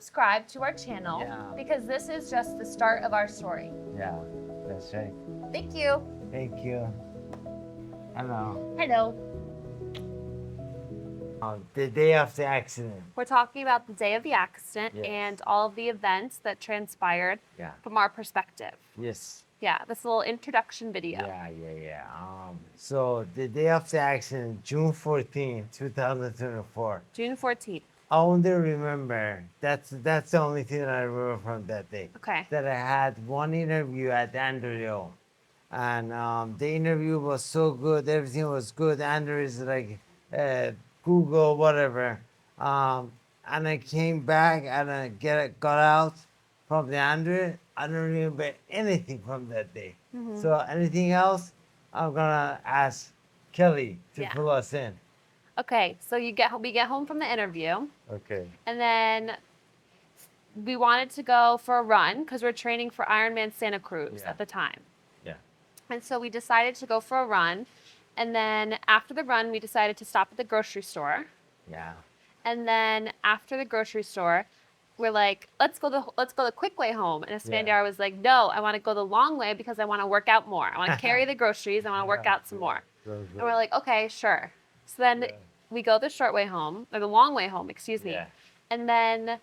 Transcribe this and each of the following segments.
subscribe to our channel because this is just the start of our story. Yeah, that's right. Thank you. Thank you. Hello. Hello. The day of the accident. We're talking about the day of the accident Yes. and all of the events that transpired from our perspective. Yes. Yeah, this little introduction video. Yeah. So the day of the accident, June 14, 2024. June 14th. I only remember, that's the only thing I remember from that day. Okay. That I had one interview at Andrew. And the interview was so good, everything was good. Andrew is like Google, whatever. And I came back and I got out from the Andrew. I don't remember anything from that day. So anything else, I'm gonna ask Kelly to fill us in. Okay, so we get home from the interview, Okay. and then we wanted to go for a run because we're training for Ironman Santa Cruz at the time. Yeah. And so we decided to go for a run, and then after the run, we decided to stop at the grocery store. Yeah. And then after the grocery store, we're like, let's go the quick way home. And Esfandiar was like, no, I want to go the long way because I want to work out more. I want to carry the groceries. I want to work out some more. And we're like, okay, sure. So then we go the short way home, or the long way home, excuse me. And then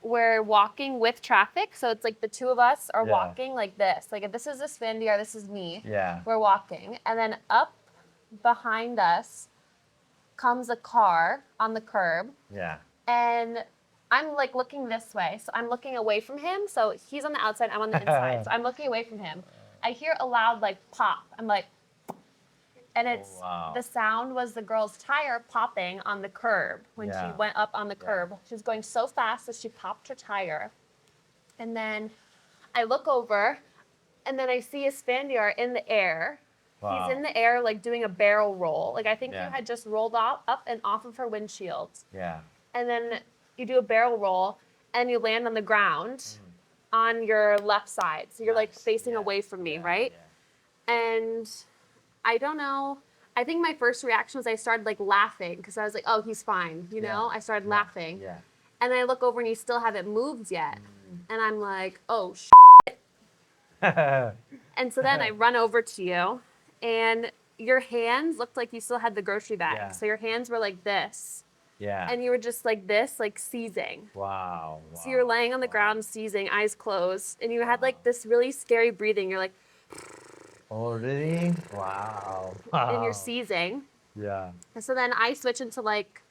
we're walking with traffic. So it's like the two of us are walking like this. Like if this is Esfandiar, this is me. Yeah. We're walking. And then up behind us comes a car on the curb. Yeah. And I'm like looking this way. So I'm looking away from him. So he's on the outside, I'm on the inside. So I'm looking away from him. I hear a loud like pop. I'm like, and it's the sound was the girl's tire popping on the curb when she went up on the curb. She was going so fast that she popped her tire. And then I look over and then I see Esfandiar in the air. He's in the air like doing a barrel roll. Like I think you had just rolled up and off of her windshield. Yeah. And then you do a barrel roll and you land on the ground on your left side. So you're like facing away from me, right? And I don't know. I think my first reaction was I started like laughing because I was like, oh, he's fine. You know, I started laughing. Yeah. And then I look over and you still haven't moved yet. And I'm like, oh, And so then I run over to you and your hands looked like you still had the grocery bag. Yeah. So your hands were like this. Yeah. And you were just like this, like seizing. Wow. So you're laying on the ground, seizing, eyes closed. And you had like this really scary breathing. You're like, Oh, really? Wow. and you're seizing. Yeah. And so then I switch into like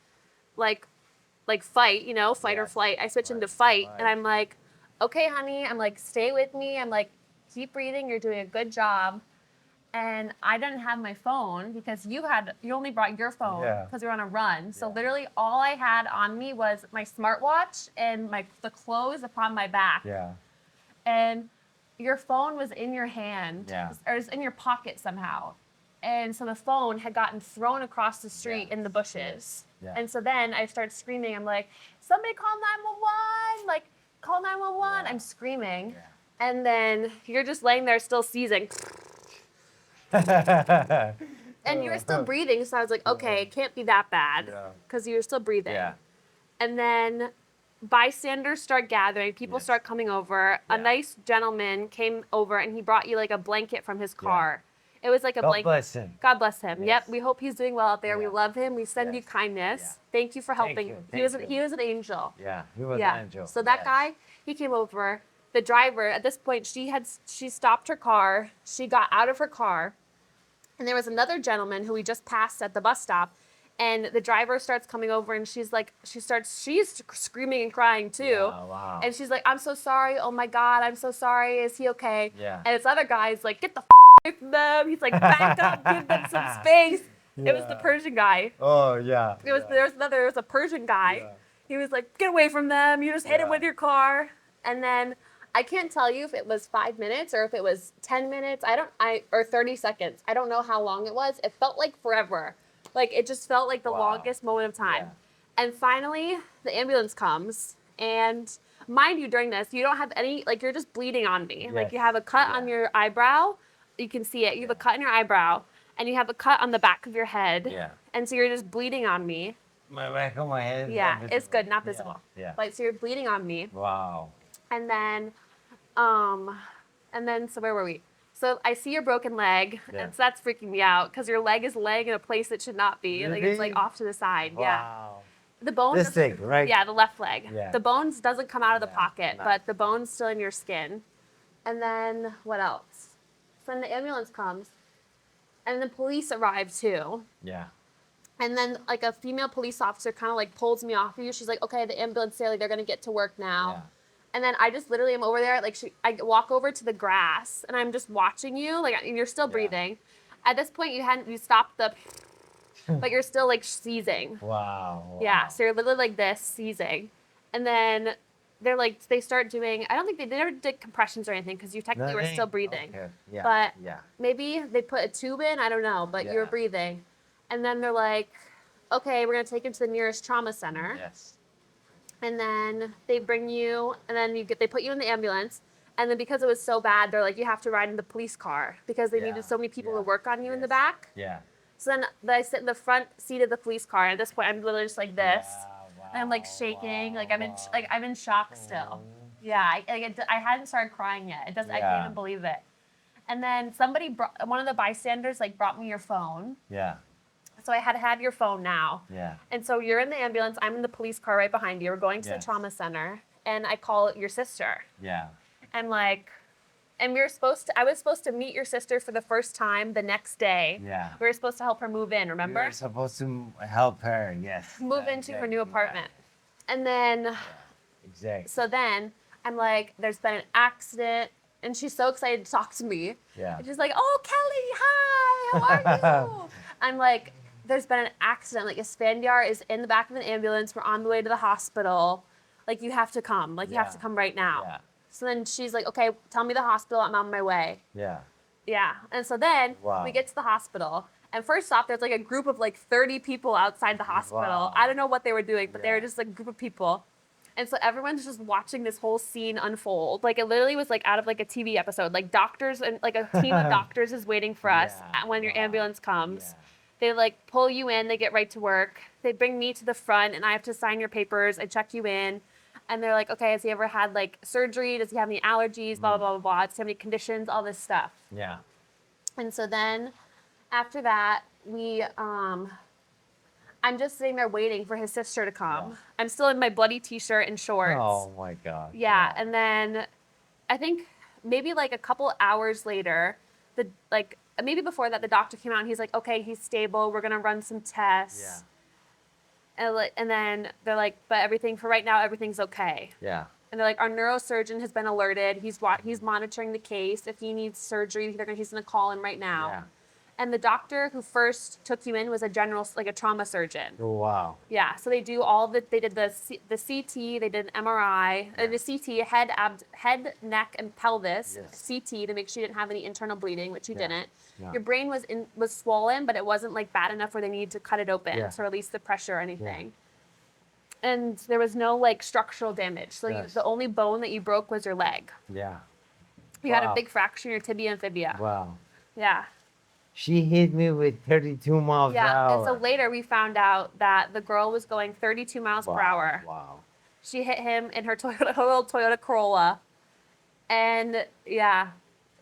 fight, you know, fight or flight. I switch into fight and I'm like, okay, honey. I'm like, stay with me. I'm like, keep breathing. You're doing a good job. And I didn't have my phone because you only brought your phone because we were on a run. So literally all I had on me was my smartwatch and the clothes upon my back. Yeah. And your phone was in your hand or it was in your pocket somehow. And so the phone had gotten thrown across the street in the bushes. Yeah. And so then I start screaming. I'm like, somebody call 911, like call 911. I'm screaming. Yeah. And then you're just laying there still seizing. And you were still breathing, so I was like, okay, it can't be that bad because you were still breathing. Yeah. And then bystanders start gathering, people start coming over. A nice gentleman came over and he brought you like a blanket from his car. It was like a blanket. God bless him. God bless him. Yep. We hope he's doing well out there. We love him. We send you kindness. Thank you for helping. He was an angel. Yeah, he was an angel. So that guy, he came over. The driver, at this point, she stopped her car. She got out of her car. And there was another gentleman who we just passed at the bus stop. And the driver starts coming over and she's screaming and crying too. Yeah, wow. And she's like, I'm so sorry. Oh my God, I'm so sorry. Is he okay? Yeah. And this other guy's like, get the away from them. He's like, back up, give them some space. Yeah. It was the Persian guy. Oh, yeah. There was a Persian guy. Yeah. He was like, get away from them. You just hit him with your car. And then I can't tell you if it was 5 minutes or if it was 10 minutes. Or 30 seconds. I don't know how long it was. It felt like forever. Like it just felt like the longest moment of time. Yeah. And finally, the ambulance comes. And mind you, during this, you don't have any, like you're just bleeding on me. Yes. Like you have a cut on your eyebrow. You can see it. You have a cut in your eyebrow. And you have a cut on the back of your head. Yeah. And so you're just bleeding on me. My back of my head is Yeah, not it's visible. good, not Yeah, visible. yeah. Like, so you're bleeding on me. Wow. And then, um, so where were we? So I see your broken leg, Yeah. and so that's freaking me out because your leg is laying in a place it should not be. Like it's like Really? off to the side. Yeah. Wow. The bone. This thing, right? Yeah, the left leg. Yeah. The bones doesn't come out of the Yeah, pocket, no. but the bone's still in your skin. And then what else? So then the ambulance comes, and the police arrive too. Yeah. And then like a female police officer kind of like pulls me off of you. She's like, "Okay, the ambulance there, like they're gonna get to work now." Yeah. And then I just literally am over there, like I walk over to the grass, and I'm just watching you, like and you're still Yeah. breathing. At this point, you stopped the, but you're still like seizing. Wow. Yeah, so you're literally like this, seizing. And then they start doing, I don't think they never did compressions or anything because you technically were still breathing. Okay. Yeah. But yeah. maybe they put a tube in, I don't know, but you were Yeah. breathing. And then they're like, okay, we're going to take you to the nearest trauma center. Yes. And then they bring you, and then they put you in the ambulance. And then because it was so bad, they're like, you have to ride in the police car because they Yeah. needed so many people to Yeah. work on you in the Yes. back. Yeah. So then I sit in the front seat of the police car. And at this point, I'm literally just like this. Yeah, wow, And I'm like shaking, wow, like I'm in wow. I'm in shock still. Yeah, I hadn't started crying yet. It doesn't. I can't Yeah. even believe it. And then one of the bystanders like brought me your phone. Yeah. So I had your phone now. Yeah. And so you're in the ambulance. I'm in the police car right behind you. We're going to the Yes. trauma center, and I call your sister. Yeah. And like, and I was supposed to meet your sister for the first time the next day. Yeah. We were supposed to help her move in. Remember? You're supposed to help her. Yes. Move into her new Exactly. apartment. And then. Yeah. Exactly. So then I'm like, there's been an accident. And she's so excited to talk to me. Yeah. And she's like, oh, Kelly, hi, how are you? I'm like, there's been an accident. Like, Esfandiar is in the back of an ambulance. We're on the way to the hospital. Like, you have to come. Like, you have to Yeah. come right now. Yeah. So then she's like, okay, tell me the hospital. I'm on my way. Yeah. Yeah. And so then Wow. we get to the hospital. And first off, there's like a group of like 30 people outside the hospital. Wow. I don't know what they were doing, but they Yeah. were just like a group of people. And so everyone's just watching this whole scene unfold. Like it literally was like out of like a TV episode. Like doctors and like a team of doctors is waiting for us Yeah. when your Wow. ambulance comes. Yeah. They like pull you in, they get right to work. They bring me to the front and I have to sign your papers. I check you in. And they're like, okay, has he ever had like surgery? Does he have any allergies? Blah, blah, blah, blah. Does he have any conditions? All this stuff. Yeah. And so then after that, I'm just sitting there waiting for his sister to come. Yeah. I'm still in my bloody t-shirt and shorts. Oh my God. Yeah, and then I think maybe like a couple hours later, maybe before that, the doctor came out and he's like, okay, he's stable. We're gonna run some tests. Yeah. And then they're like, but everything for right now, everything's okay. Yeah. And they're like, our neurosurgeon has been alerted. He's monitoring the case. If he needs surgery, he's gonna call him right now. Yeah. And the doctor who first took you in was a trauma surgeon. Oh, wow. Yeah, so they do they did the CT, they did an MRI, the CT, head, neck, and pelvis, Yes. CT to make sure you didn't have any internal bleeding, which you Yeah. didn't. Yeah. Your brain was swollen, but it wasn't like bad enough where they needed to cut it open Yeah. to release the pressure or anything. And there was no like structural damage. So Yes. the only bone that you broke was your leg. Yeah. You had a Wow. big fracture in your tibia and fibia. Wow. Yeah. She hit me with 32 miles per Yeah, hour. and so later we found out that the girl was going 32 miles per hour. Wow. She hit him in her little Toyota Corolla. And yeah,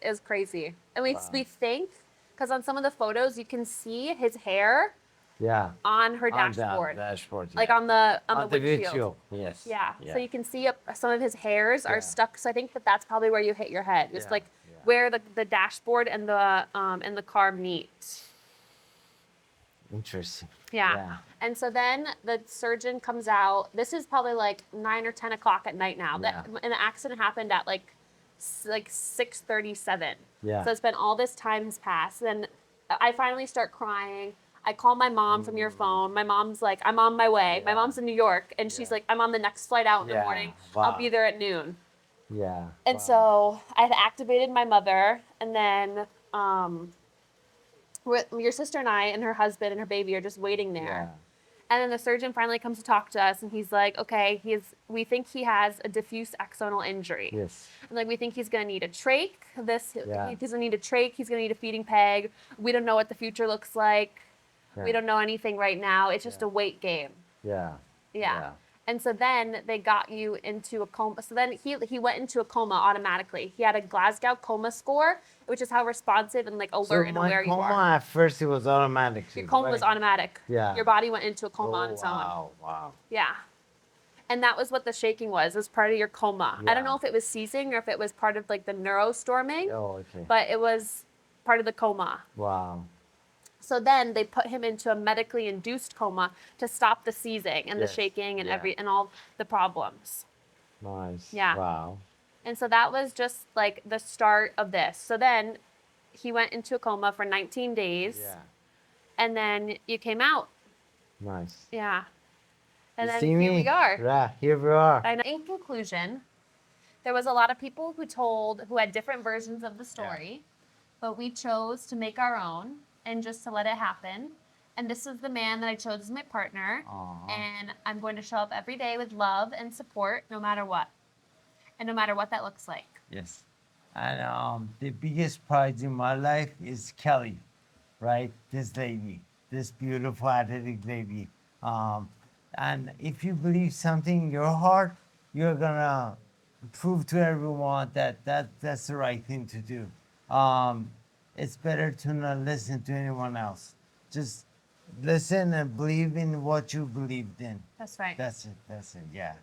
it was crazy. And we think, because on some of the photos you can see his hair Yeah. on her On the dashboard. dashboard. Like yeah. on the the windshield. Yes. Yeah. So you can see some of his hairs are Yeah. stuck. So I think that's probably where you hit your head. It's Yeah, like yeah. where the dashboard and the car meet. Interesting. Yeah. Yeah. And so then the surgeon comes out. This is probably like 9 or 10 o'clock at night now. Yeah. And the accident happened at like 6:37. Yeah. So it's been all this time has passed. Then I finally start crying. I call my mom from your phone. My mom's like, I'm on my way. My Yeah. mom's in New York. And she's Yeah. like, I'm on the next flight out in the Yeah. morning. Wow. I'll be there at noon. Yeah. And Wow. so I had activated my mother. And then your sister and I and her husband and her baby are just waiting there. Yeah. And then the surgeon finally comes to talk to us, and he's like, okay, we think he has a diffuse axonal injury. Yes. And like, we think he's going to need a trach. Yeah. He's going to need a trach. He's going to need a feeding peg. We don't know what the future looks like. Yeah. We don't know anything right now. It's just Yeah. a wait game. Yeah. Yeah. And so then they got you into a coma. So then he went into a coma automatically. He had a Glasgow coma score, which is how responsive and like alert So and my aware you coma are. at first it was automatic. Your coma was automatic. Yeah. Your body went into a coma on Oh its own. wow, wow. Yeah. And that was what the shaking was. It was part of your coma. I don't know Yeah. if it was seizing or if it was part of like the neurostorming, Oh, okay. but it was part of the coma. Wow. So then they put him into a medically induced coma to stop the seizing and the Yes. shaking and Yeah. and all the problems. Nice. Yeah. Wow. And so that was just like the start of this. So then he went into a coma for 19 days. Yeah. And then you came out. Nice. Yeah. And You then see here me? we are. Yeah, here we are. And in conclusion, there was a lot of people who had different versions of the story, but we chose to make our own and just to let it happen. And this is the man that I chose as my partner. Aw. And I'm going to show up every day with love and support no matter what. And no matter what that looks like. Yes. And the biggest prize in my life is Kelly, right? This lady, this beautiful athletic lady. Um, and if you believe something in your heart, you're gonna prove to everyone that's the right thing to do. It's better to not listen to anyone else. Just listen and believe in what you believed in. That's right. That's it. That's it. Yeah.